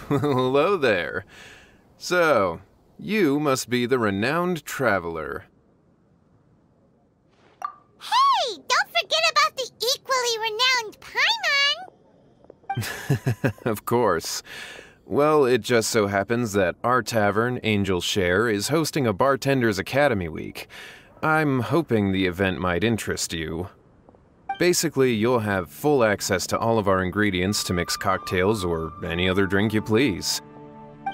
Hello there. So, you must be the renowned traveler. Hey, don't forget about the equally renowned Paimon! Of course. Well, it just so happens that our tavern, Angel's Share, is hosting a Bartender's Academy week. I'm hoping the event might interest you. Basically, you'll have full access to all of our ingredients to mix cocktails or any other drink you please.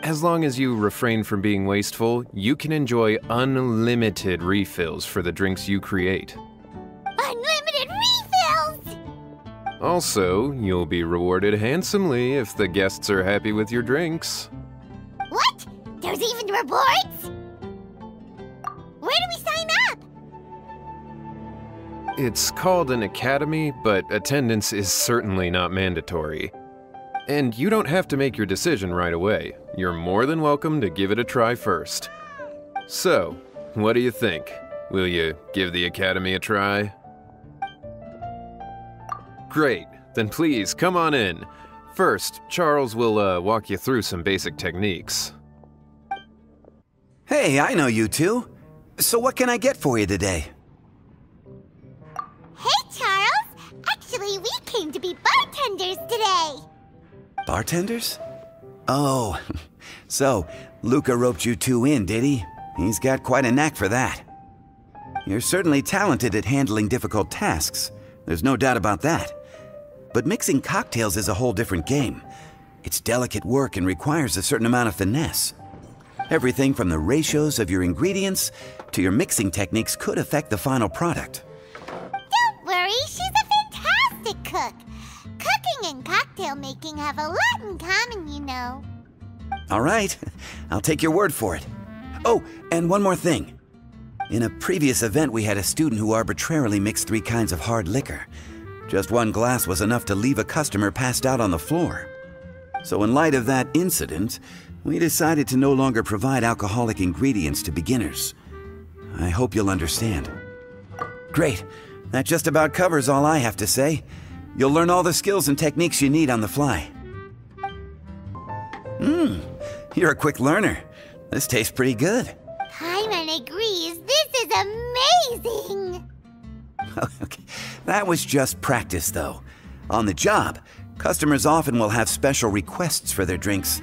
As long as you refrain from being wasteful, you can enjoy unlimited refills for the drinks you create. Unlimited refills! Also, you'll be rewarded handsomely if the guests are happy with your drinks. What? There's even rewards? Where do we sign up? It's called an academy, but attendance is certainly not mandatory. And you don't have to make your decision right away. You're more than welcome to give it a try first. So, what do you think? Will you give the academy a try? Great, then please come on in. First, Charles will walk you through some basic techniques. Hey, I know you two. So what can I get for you today? Hey, Charles! Actually, we came to be bartenders today! Bartenders? Oh, so Luca roped you two in, did he? He's got quite a knack for that. You're certainly talented at handling difficult tasks. There's no doubt about that. But mixing cocktails is a whole different game. It's delicate work and requires a certain amount of finesse. Everything from the ratios of your ingredients to your mixing techniques could affect the final product. Don't worry, she's a fantastic cook. Cooking and cocktail making have a lot in common, you know. All right, I'll take your word for it. Oh, and one more thing. In a previous event, we had a student who arbitrarily mixed 3 kinds of hard liquor. Just one glass was enough to leave a customer passed out on the floor. So in light of that incident, we decided to no longer provide alcoholic ingredients to beginners. I hope you'll understand. Great. That just about covers all I have to say. You'll learn all the skills and techniques you need on the fly. You're a quick learner. This tastes pretty good. Paimon agrees. This is amazing! Okay. That was just practice, though. On the job, customers often will have special requests for their drinks.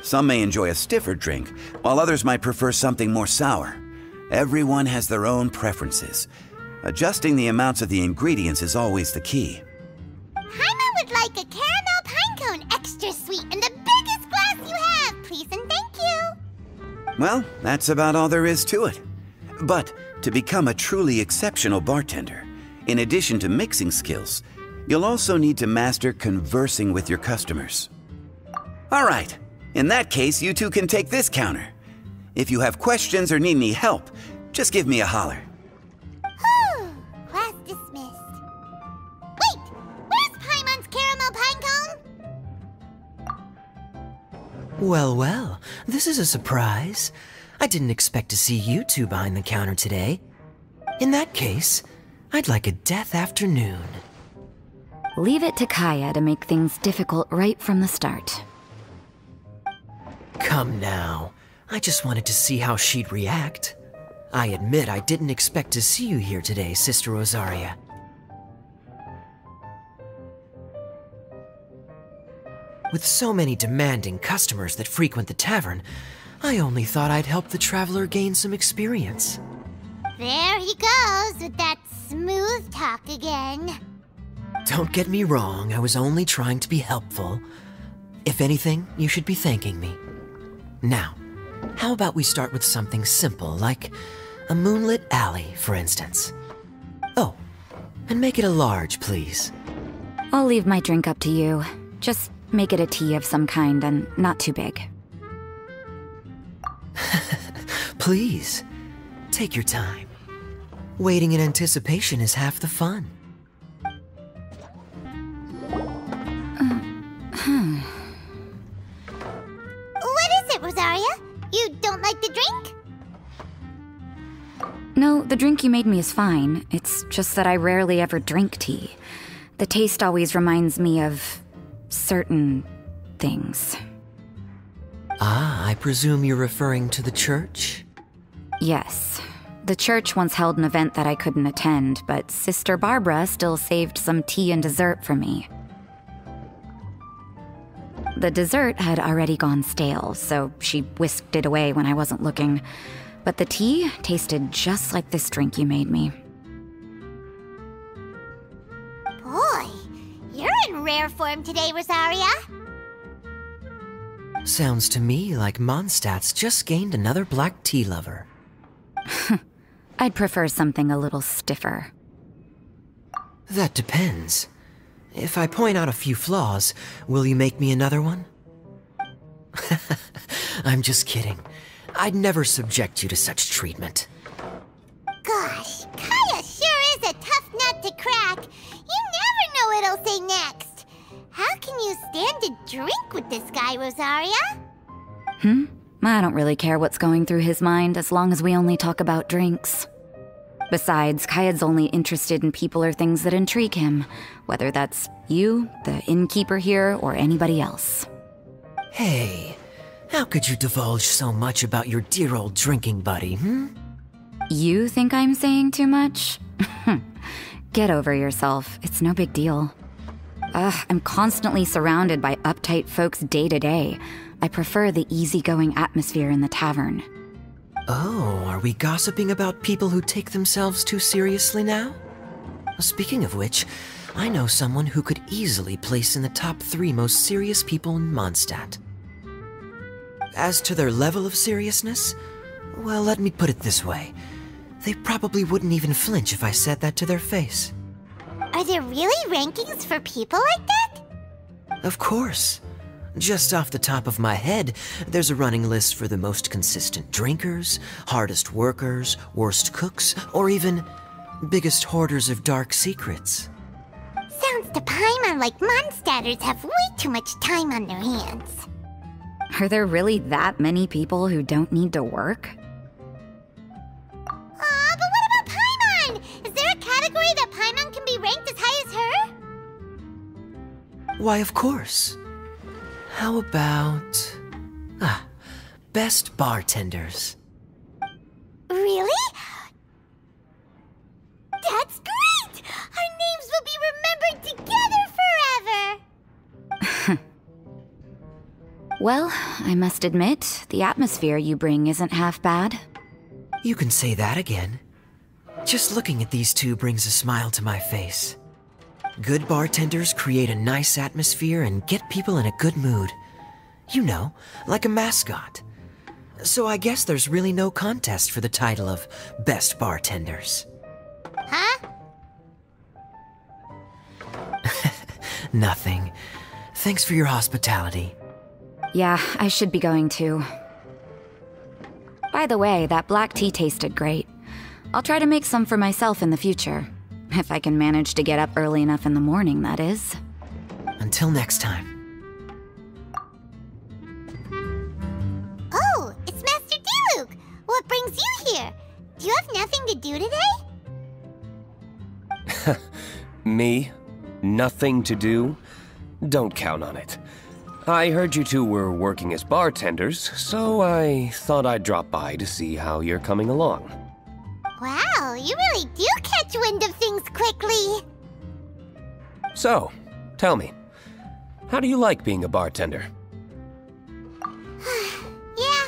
Some may enjoy a stiffer drink, while others might prefer something more sour. Everyone has their own preferences. Adjusting the amounts of the ingredients is always the key. Paimon would like a caramel pine cone extra sweet in the biggest glass you have, please and thank you. Well, that's about all there is to it. But to become a truly exceptional bartender, in addition to mixing skills, you'll also need to master conversing with your customers. All right, in that case, you two can take this counter. If you have questions or need any help, just give me a holler. Whew, class dismissed. Wait, where's Paimon's caramel pine cone? Well, well, this is a surprise. I didn't expect to see you two behind the counter today. In that case, I'd like a death afternoon. Leave it to Kaya to make things difficult right from the start. Come now. I just wanted to see how she'd react. I admit I didn't expect to see you here today, Sister Rosaria. With so many demanding customers that frequent the tavern, I only thought I'd help the traveler gain some experience. There he goes with that smooth talk again. Don't get me wrong, I was only trying to be helpful. If anything, you should be thanking me. Now, how about we start with something simple, like a moonlit alley, for instance? Oh, and make it a large, please. I'll leave my drink up to you. Just make it a tea of some kind and not too big. Please, take your time. Waiting in anticipation is half the fun. What is it, Rosaria? You don't like the drink? No, the drink you made me is fine. It's just that I rarely ever drink tea. The taste always reminds me of certain things. Ah, I presume you're referring to the church? Yes. The church once held an event that I couldn't attend, but Sister Barbara still saved some tea and dessert for me. The dessert had already gone stale, so she whisked it away when I wasn't looking. But the tea tasted just like this drink you made me. Boy, you're in rare form today, Rosaria. Sounds to me like Mondstadt's just gained another black tea lover. I'd prefer something a little stiffer. That depends. If I point out a few flaws, will you make me another one? I'm just kidding. I'd never subject you to such treatment. Gosh, Kaya sure is a tough nut to crack. You never know what he'll say next. How can you stand to drink with this guy, Rosaria? I don't really care what's going through his mind as long as we only talk about drinks. Besides, Kayad's only interested in people or things that intrigue him, whether that's you, the innkeeper here, or anybody else. Hey, how could you divulge so much about your dear old drinking buddy, You think I'm saying too much? Get over yourself. It's no big deal. I'm constantly surrounded by uptight folks day to day. I prefer the easygoing atmosphere in the tavern. Oh, are we gossiping about people who take themselves too seriously now? Speaking of which, I know someone who could easily place in the top 3 most serious people in Mondstadt. As to their level of seriousness, well, let me put it this way. They probably wouldn't even flinch if I said that to their face. Are there really rankings for people like that? Of course. Just off the top of my head, there's a running list for the most consistent drinkers, hardest workers, worst cooks, or even biggest hoarders of dark secrets. Sounds to Paimon like Mondstadters have way too much time on their hands. Are there really that many people who don't need to work? Aw, but what about Paimon? Is there a category that Paimon can be ranked as high as her? Why, of course. How about... best bartenders. Really? That's great! Our names will be remembered together forever! Well, I must admit, the atmosphere you bring isn't half bad. You can say that again. Just looking at these two brings a smile to my face. Good bartenders create a nice atmosphere and get people in a good mood. You know, like a mascot. So I guess there's really no contest for the title of Best Bartenders. Huh? Nothing. Thanks for your hospitality. Yeah, I should be going too. By the way, that black tea tasted great. I'll try to make some for myself in the future. If I can manage to get up early enough in the morning, that is. Until next time. Oh, it's Master Diluc! What brings you here? Do you have nothing to do today? Me? Nothing to do? Don't count on it. I heard you two were working as bartenders, so I thought I'd drop by to see how you're coming along. Wow, you really do catch wind of things quickly. So, tell me, how do you like being a bartender? Yeah,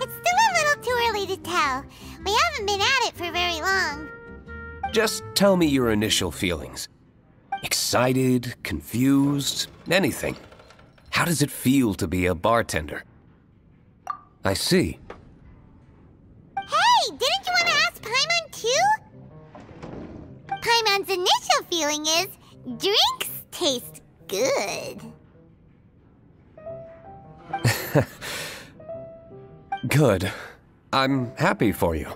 it's still a little too early to tell. We haven't been at it for very long. Just tell me your initial feelings. Excited, confused, anything. How does it feel to be a bartender? I see. Hey, didn't you want to ask Paimon too? Paimon's initial feeling is, drinks taste good. Good. I'm happy for you.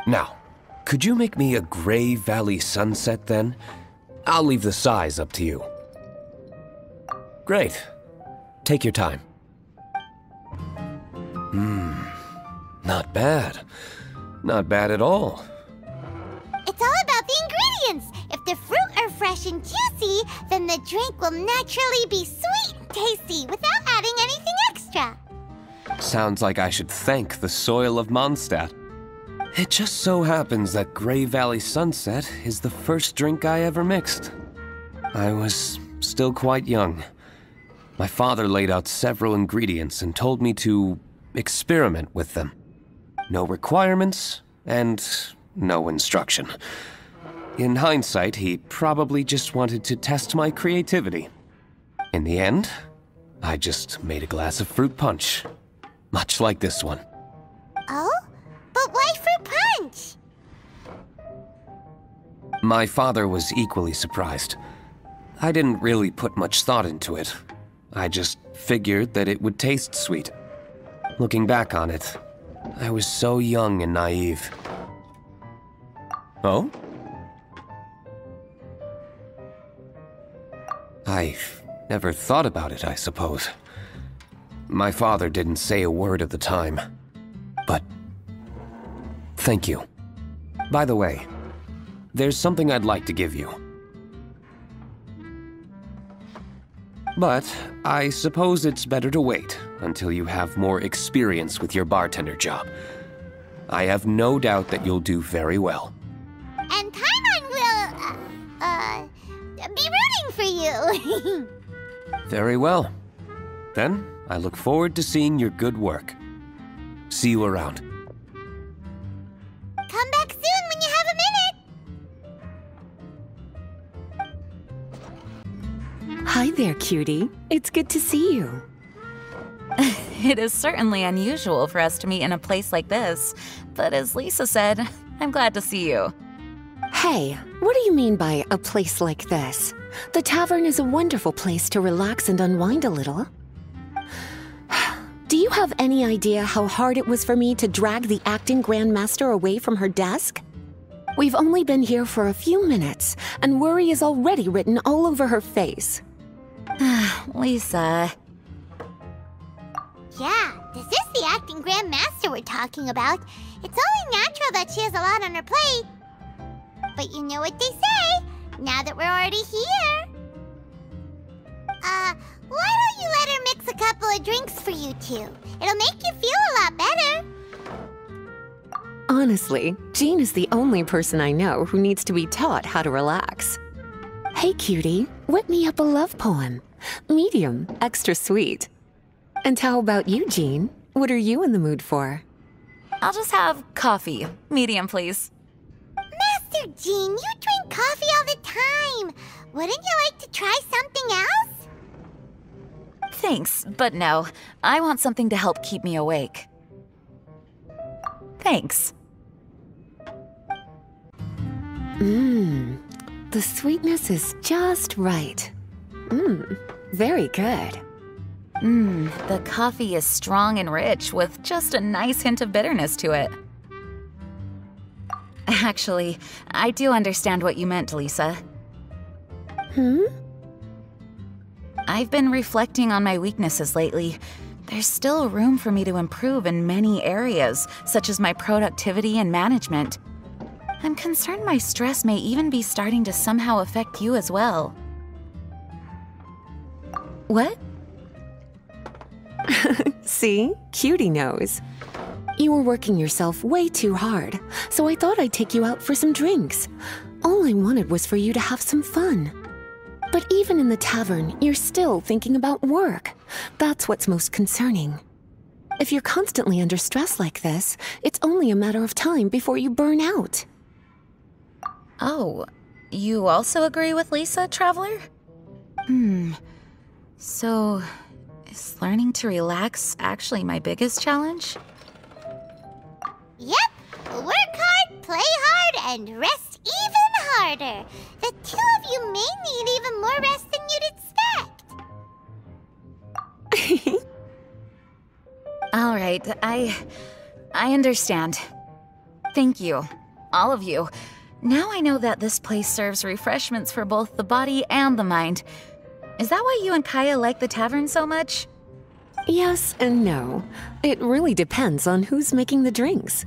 Now, could you make me a Gray Valley sunset then? I'll leave the size up to you. Great. Take your time. Not bad. Not bad at all. It's all about the ingredients. If the fruit are fresh and juicy, then the drink will naturally be sweet and tasty without adding anything Sounds like I should thank the soil of Mondstadt. It just so happens that Grey Valley Sunset is the first drink I ever mixed. I was still quite young. My father laid out several ingredients and told me to experiment with them. No requirements and no instruction. In hindsight, he probably just wanted to test my creativity. In the end, I just made a glass of fruit punch. Much like this one. Oh? But why fruit punch? My father was equally surprised. I didn't really put much thought into it. I just figured that it would taste sweet. Looking back on it, I was so young and naive. Oh? I've never thought about it, I suppose. My father didn't say a word at the time. But thank you. By the way, there's something I'd like to give you. But I suppose it's better to wait until you have more experience with your bartender job. I have no doubt that you'll do very well. And Paimon will, be rooting for you. Very well. Then, I look forward to seeing your good work. See you around. Come back soon when you have a minute. Hi there, cutie. It's good to see you. It is certainly unusual for us to meet in a place like this, but as Lisa said, I'm glad to see you. Hey, what do you mean by a place like this? The tavern is a wonderful place to relax and unwind a little. Do you have any idea how hard it was for me to drag the acting grandmaster away from her desk? We've only been here for a few minutes, and worry is already written all over her face. Lisa. Yeah, this is the acting grandmaster we're talking about. It's only natural that she has a lot on her plate. But you know what they say, now that we're already here. Why don't you let her mix a couple of drinks for you two? It'll make you feel a lot better. Honestly, Jean is the only person I know who needs to be taught how to relax. Hey, cutie, whip me up a love poem. Medium, extra sweet. And how about you, Jean? What are you in the mood for? I'll just have coffee. Medium, please. Master Jean, you drink coffee all the time. Wouldn't you like to try something else? Thanks, but no. I want something to help keep me awake. Thanks. The sweetness is just right. Very good. The coffee is strong and rich with just a nice hint of bitterness to it. Actually, I do understand what you meant, Lisa. I've been reflecting on my weaknesses lately. There's still room for me to improve in many areas, such as my productivity and management. I'm concerned my stress may even be starting to somehow affect you as well. What? See? Cutie knows. You were working yourself way too hard, so I thought I'd take you out for some drinks. All I wanted was for you to have some fun. But even in the tavern, you're still thinking about work. That's what's most concerning. If you're constantly under stress like this, it's only a matter of time before you burn out. Oh, you also agree with Lisa, Traveler? So, is learning to relax actually my biggest challenge? Yep, work hard, play hard, and rest even harder. The two of you may need even more rest than you'd expect. All right, I understand. Thank you, all of you. Now I know that this place serves refreshments for both the body and the mind. Is that why you and Kaya like the tavern so much? Yes and no. It really depends on who's making the drinks.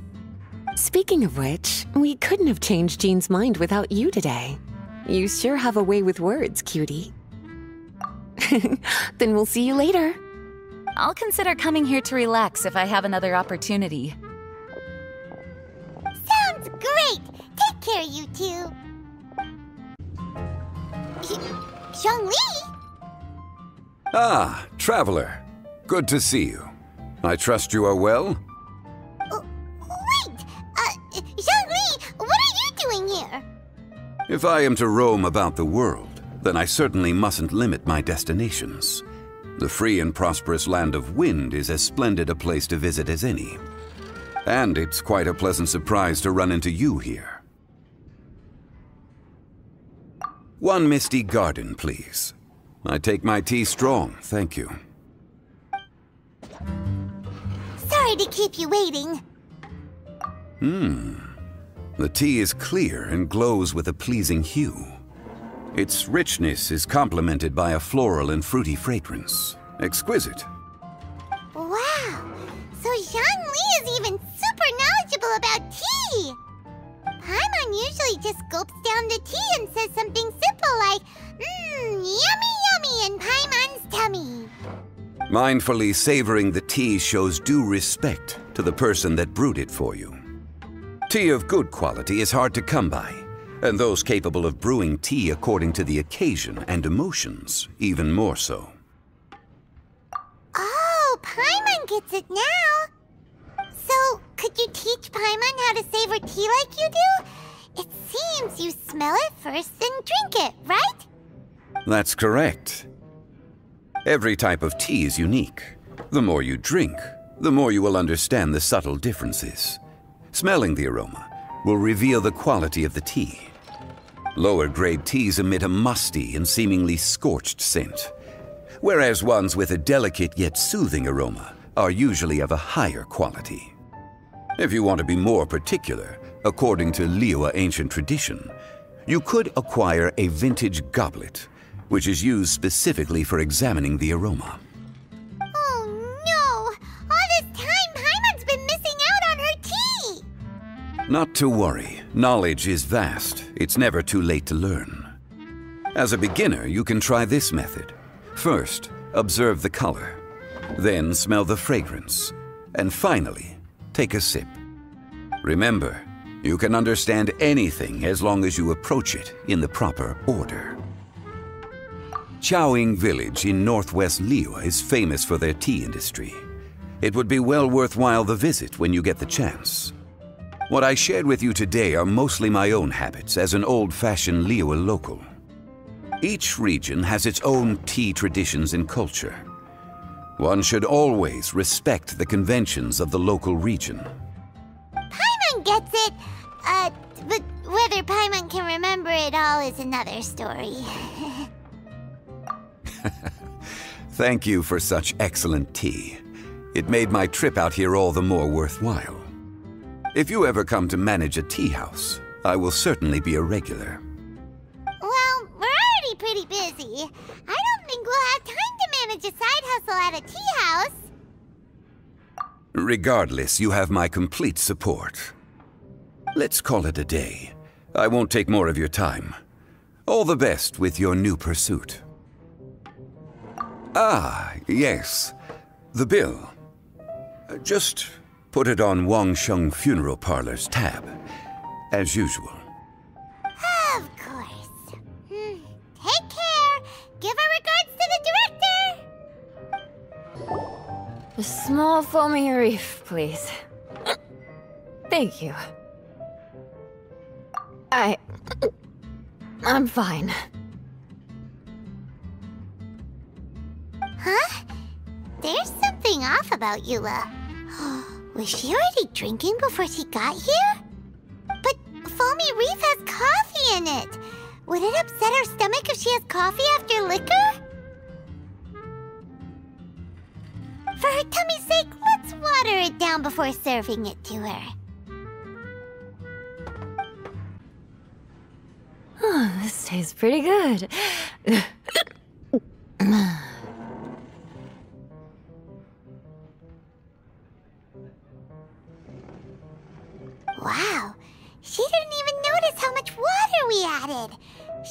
Speaking of which, we couldn't have changed Jean's mind without you today. You sure have a way with words, cutie. Then we'll see you later. I'll consider coming here to relax if I have another opportunity. Sounds great! Take care, you two. Zhongli? Ah, traveler. Good to see you. I trust you are well? Wait! Zhongli, what are you doing here? If I am to roam about the world, then I certainly mustn't limit my destinations. The free and prosperous land of Wind is as splendid a place to visit as any. And it's quite a pleasant surprise to run into you here. One misty garden, please. I take my tea strong, thank you. Sorry to keep you waiting. The tea is clear and glows with a pleasing hue. Its richness is complemented by a floral and fruity fragrance. Exquisite. Wow! So Zhongli is even super knowledgeable about tea! Paimon usually just gulps down the tea and says something simple like, yummy yummy in Paimon's tummy. Mindfully savoring the tea shows due respect to the person that brewed it for you. Tea of good quality is hard to come by, and those capable of brewing tea according to the occasion and emotions, even more so. Oh, Paimon gets it now! So, could you teach Paimon how to savor tea like you do? It seems you smell it first, then drink it, right? That's correct. Every type of tea is unique. The more you drink, the more you will understand the subtle differences. Smelling the aroma will reveal the quality of the tea. Lower grade teas emit a musty and seemingly scorched scent, whereas ones with a delicate yet soothing aroma are usually of a higher quality. If you want to be more particular, according to Liyue ancient tradition, you could acquire a vintage goblet, which is used specifically for examining the aroma. Oh no! All this time, Paimon's been missing out on her tea! Not to worry, knowledge is vast. It's never too late to learn. As a beginner, you can try this method. First, observe the color, then smell the fragrance, and finally, take a sip. Remember, you can understand anything as long as you approach it in the proper order. Chaoying Village in northwest Liyue is famous for their tea industry. It would be well worthwhile the visit when you get the chance. What I shared with you today are mostly my own habits as an old-fashioned Liyue local. Each region has its own tea traditions and culture. One should always respect the conventions of the local region. Paimon gets it, but whether Paimon can remember it all is another story. Thank you for such excellent tea. It made my trip out here all the more worthwhile. If you ever come to manage a tea house, I will certainly be a regular. Well, we're already pretty busy. I don't think we'll have time to manage a side hustle at a tea house. Regardless, you have my complete support. Let's call it a day. I won't take more of your time. All the best with your new pursuit. Ah, yes. The bill. Just put it on Wangsheng Funeral Parlor's tab, as usual. Of course. Take care. Give our regards to the director. A small foamy reef, please. Thank you. I'm fine. Huh? There's something off about Eula. Was she already drinking before she got here? But Foamy Reef has coffee in it. Would it upset her stomach if she has coffee after liquor? For her tummy's sake, let's water it down before serving it to her. Oh, this tastes pretty good. Wow, she didn't even notice how much water we added.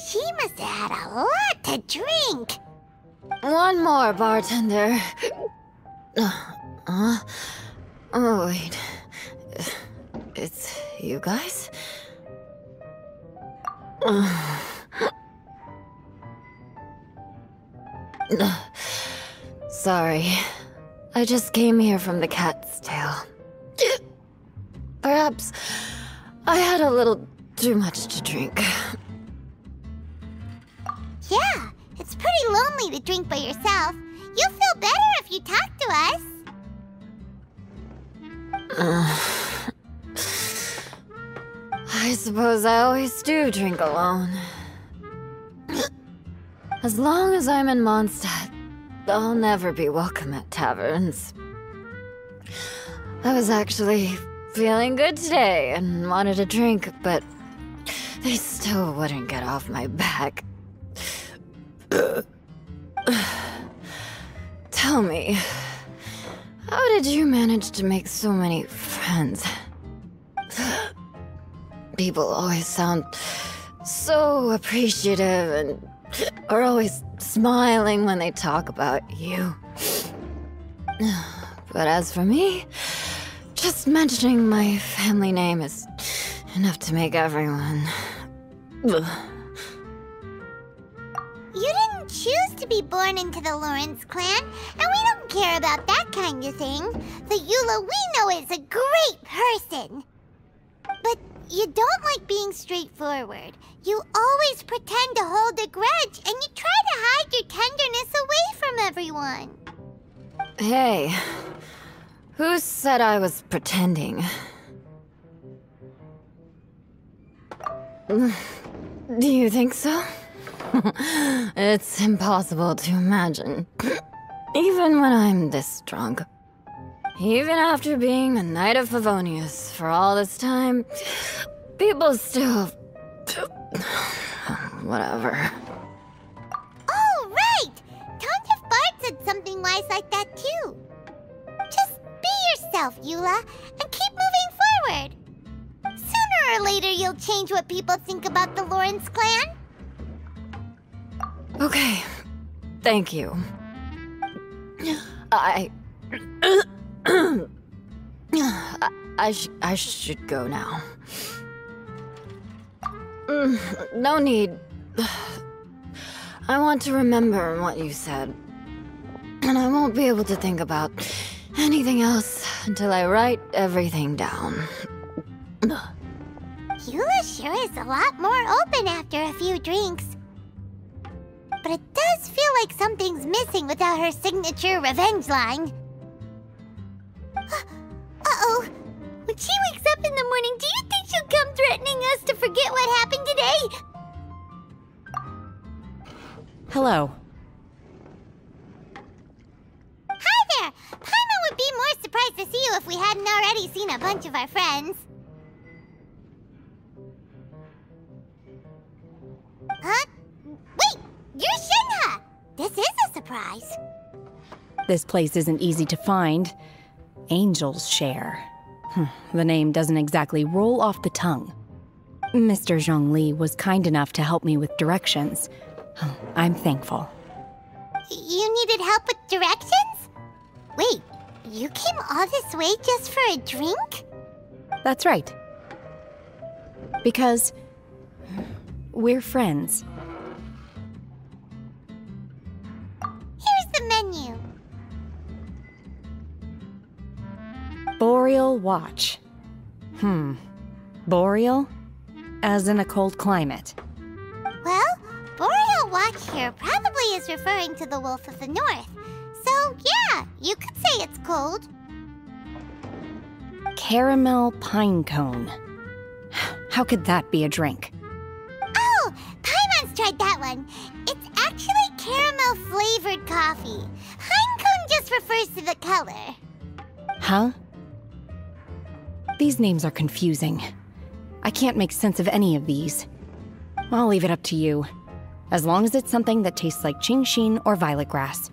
She must have had a lot to drink. One more, bartender. Oh, wait. It's you guys? Sorry. I just came here from the cat's tail. Perhaps I had a little too much to drink. Yeah, it's pretty lonely to drink by yourself. You'll feel better if you talk to us. I suppose I always do drink alone. As long as I'm in Mondstadt, I'll never be welcome at taverns. I was actually feeling good today and wanted a drink, but they still wouldn't get off my back. Tell me, how did you manage to make so many friends? People always sound so appreciative and are always smiling when they talk about you. But as for me, just mentioning my family name is enough to make everyone... You didn't choose to be born into the Lawrence clan, and we don't care about that kind of thing. The Eula we know is a great person. But you don't like being straightforward. You always pretend to hold a grudge, and you try to hide your tenderness away from everyone. Hey, who said I was pretending? Do you think so? It's impossible to imagine. Even when I'm this drunk. Even after being a Knight of Favonius for all this time, people still... Whatever. Oh, right! Tons of Bard said something wise like that too. Just be yourself, Eula, and keep moving forward. Sooner or later you'll change what people think about the Lawrence clan. Okay, thank you. I should go now. No need. I want to remember what you said. And I won't be able to think about anything else until I write everything down. Eula sure is a lot more open after a few drinks. But it does feel like something's missing without her signature revenge line. Uh-oh. When she wakes up in the morning, do you think she'll come threatening us to forget what happened today? Hello. Hi there! Paimon would be more surprised to see you if we hadn't already seen a bunch of our friends. Huh? Wait! You're Shinha! This is a surprise. This place isn't easy to find. Angel's Share. The name doesn't exactly roll off the tongue. Mr. Zhongli was kind enough to help me with directions. I'm thankful. You needed help with directions? Wait, you came all this way just for a drink? That's right. Because we're friends. Here's the menu. Boreal Watch. Boreal? As in a cold climate. Well, Boreal Watch here probably is referring to the Wolf of the North. So, yeah, you could say it's cold. Caramel Pine Cone. How could that be a drink? Oh, Paimon's tried that one. It's actually caramel-flavored coffee. Pine cone just refers to the color. Huh? These names are confusing. I can't make sense of any of these. I'll leave it up to you. As long as it's something that tastes like Genshin or violet grass.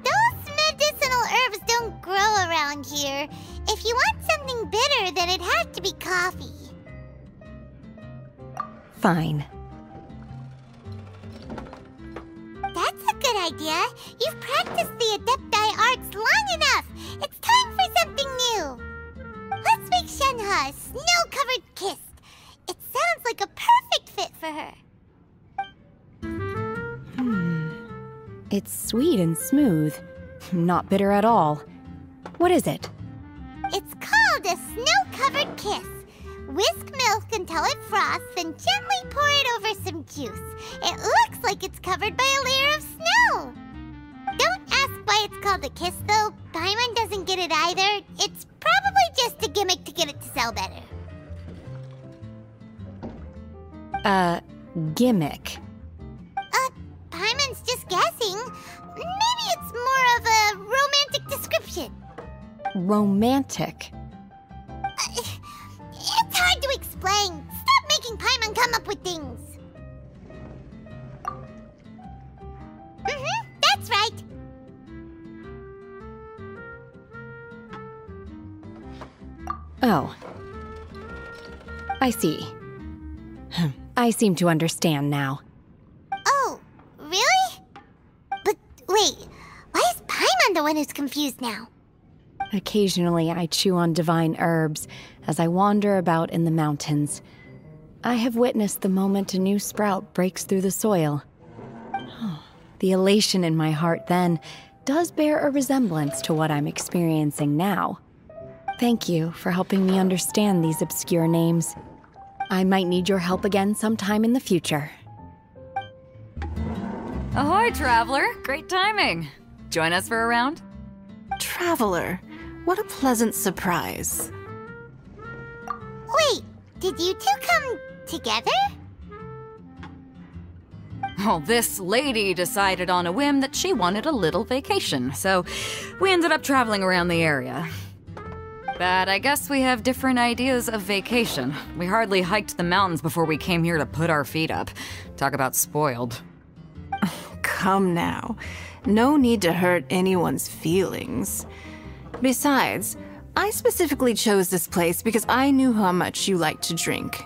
Those medicinal herbs don't grow around here. If you want something bitter, then it has to be coffee. Fine. That's a good idea. You've practiced the Adepti arts long enough. It's time for something new. Let's make Shenhe a snow-covered kiss. It sounds like a perfect fit for her. It's sweet and smooth. Not bitter at all. What is it? It's called a snow-covered kiss. Whisk milk until it froths, then gently pour it over some juice. It looks like it's covered by a layer of snow. Don't ask why it's called a kiss, though. Paimon doesn't get it either. It's probably just a gimmick to get it to sell better. Gimmick. Paimon's just guessing. Maybe it's more of a romantic description. Romantic. It's hard to explain. Stop making Paimon come up with things. That's right. Oh. I see. I seem to understand now. Oh, really? But wait, why is Paimon the one who's confused now? Occasionally, I chew on divine herbs as I wander about in the mountains. I have witnessed the moment a new sprout breaks through the soil. The elation in my heart then does bear a resemblance to what I'm experiencing now. Thank you for helping me understand these obscure names. I might need your help again sometime in the future. Ahoy, traveler! Great timing. Join us for a round? Traveler, what a pleasant surprise. Wait, did you two come together? Well, this lady decided on a whim that she wanted a little vacation, so we ended up traveling around the area. But I guess we have different ideas of vacation. We hardly hiked the mountains before we came here to put our feet up. Talk about spoiled. Come now. No need to hurt anyone's feelings. Besides, I specifically chose this place because I knew how much you like to drink.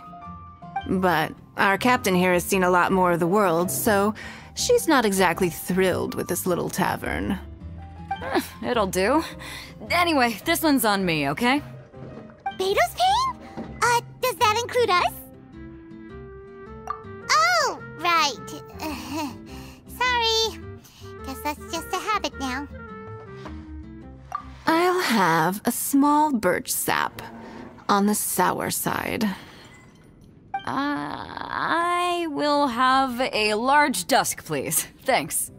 But our captain here has seen a lot more of the world, so she's not exactly thrilled with this little tavern. It'll do. Anyway, this one's on me, okay? Beto's paying? Does that include us? Oh, right. Sorry. Guess that's just a habit now. I'll have a small birch sap on the sour side. I will have a large dusk, please. Thanks.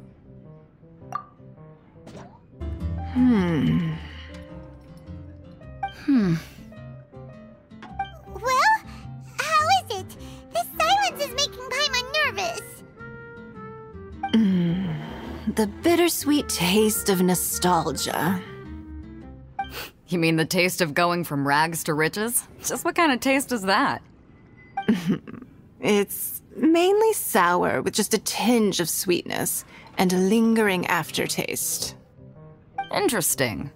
Well, how is it? This silence is making Paimon nervous. The bittersweet taste of nostalgia. You mean the taste of going from rags to riches? Just what kind of taste is that? It's mainly sour with just a tinge of sweetness and a lingering aftertaste. Interesting.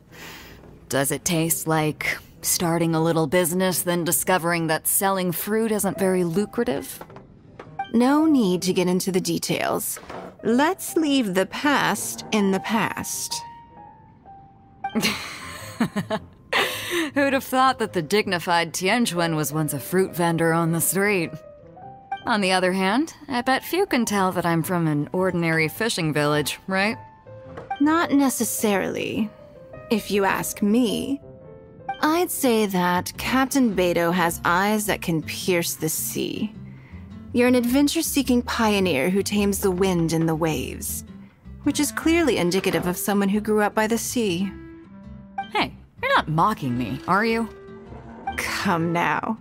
Does it taste like starting a little business, then discovering that selling fruit isn't very lucrative? No need to get into the details. Let's leave the past in the past. Who'd have thought that the dignified Tianquan was once a fruit vendor on the street? On the other hand, I bet few can tell that I'm from an ordinary fishing village, right? Not necessarily. If you ask me, I'd say that Captain Beto has eyes that can pierce the sea. You're an adventure-seeking pioneer who tames the wind and the waves, which is clearly indicative of someone who grew up by the sea. Hey, you're not mocking me, are you? Come now.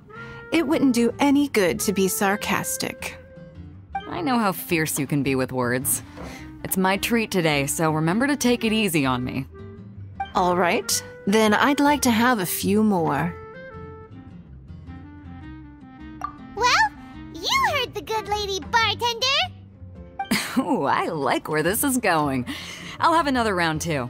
It wouldn't do any good to be sarcastic. I know how fierce you can be with words. It's my treat today, so remember to take it easy on me. All right, then I'd like to have a few more. Well, you heard the good lady bartender. Ooh, I like where this is going. I'll have another round too.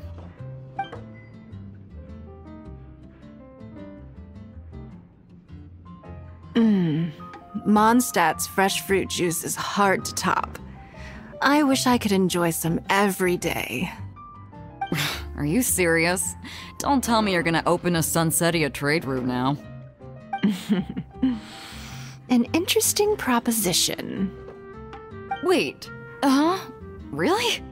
Mondstadt's fresh fruit juice is hard to top. I wish I could enjoy some every day. Are you serious? Don't tell me you're gonna open a Sunsetia trade route now. An interesting proposition. Wait, really?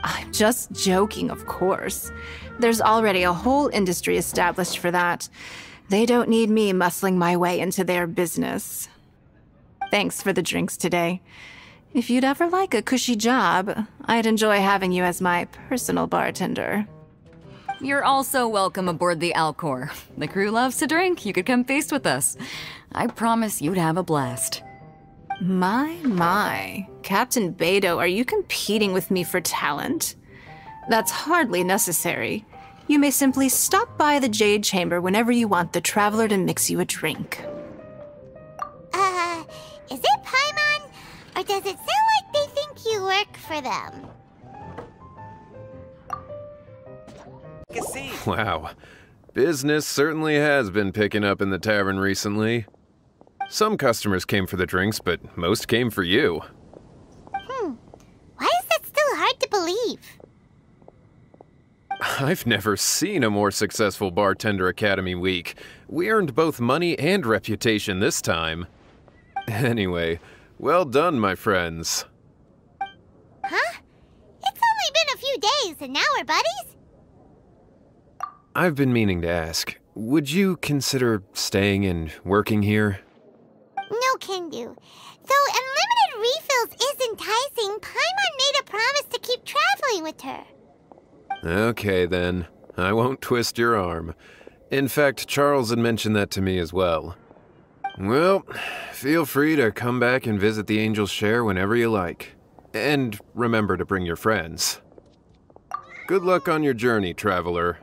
I'm just joking, of course. There's already a whole industry established for that. They don't need me muscling my way into their business. Thanks for the drinks today. If you'd ever like a cushy job, I'd enjoy having you as my personal bartender. You're also welcome aboard the Alcor. The crew loves to drink. You could come feast with us. I promise you'd have a blast. My. Captain Beidou, are you competing with me for talent? That's hardly necessary. You may simply stop by the Jade Chamber whenever you want the Traveler to mix you a drink. Is it Paimon? Or does it sound like they think you work for them? Wow. Business certainly has been picking up in the tavern recently. Some customers came for the drinks, but most came for you. Why is that still hard to believe? I've never seen a more successful Bartender Academy week. We earned both money and reputation this time. Anyway, well done, my friends. Huh? It's only been a few days and now we're buddies? I've been meaning to ask, would you consider staying and working here? No can do. Though unlimited refills is enticing, Paimon made a promise to keep traveling with her. Okay then, I won't twist your arm. In fact, Charles had mentioned that to me as well. Well, feel free to come back and visit the Angel's Share whenever you like. And remember to bring your friends. Good luck on your journey, traveler.